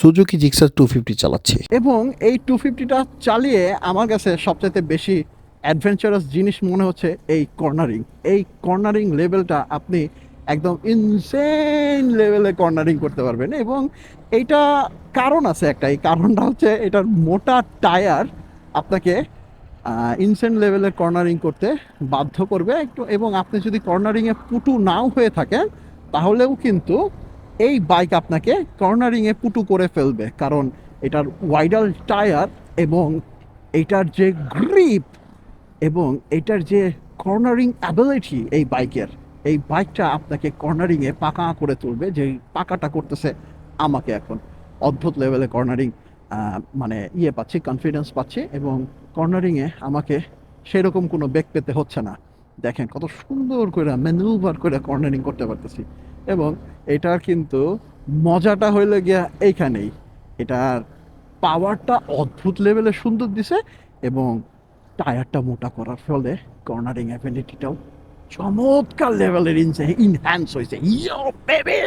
Suzuki Gixxer 250 চালাচ্ছি। এবং এই 250টা চালিয়ে আমার কাছে সবচাইতে বেশি অ্যাডভেঞ্চারাস জিনিস মনে হচ্ছে এই কর্নারিং। এই কর্নারিং লেভেলটা আপনি একদম ইনসেন লেভেলে কর্নারিং করতে পারবেন, এবং এইটা কারণ আছে একটা। এই কারণটা হচ্ছে এটার মোটা টায়ার আপনাকে ইনসেন লেভেলের কর্নারিং করতে বাধ্য করবে একটু। এবং আপনি যদি কর্নারিংয়ে পুটু নাও হয়ে থাকেন তাহলেও কিন্তু এই বাইক আপনাকে কর্নারিংয়ে পুটু করে ফেলবে, কারণ এটার ওয়াইডাল টায়ার এবং এটার যে গ্রিপ এবং এটার যে কর্নারিং অ্যাবিলিটি এই বাইকটা আপনাকে কর্নারিংয়ে পাকা করে তুলবে। যেই পাকাটা করতেছে আমাকে এখন অদ্ভুত লেভেলে কর্নারিং মানে পাচ্ছি, কনফিডেন্স পাচ্ছি, এবং কর্নারিংয়ে আমাকে সেরকম কোনো বেগ পেতে হচ্ছে না। দেখেন কত সুন্দর করে ম্যানুভার করে কর্নারিং করতে পারতেছি। এবং এটার কিন্তু মজাটা হইলে গিয়া এইখানেই, এটার পাওয়ারটা অদ্ভুত লেভেলে সুন্দর দিছে, এবং টায়ারটা মোটা করার ফলে কর্নারিং অ্যাবিলিটিটাও চমৎকার লেভেলের ইনহ্যান্স হয়েছে। ইয়ো বেবি!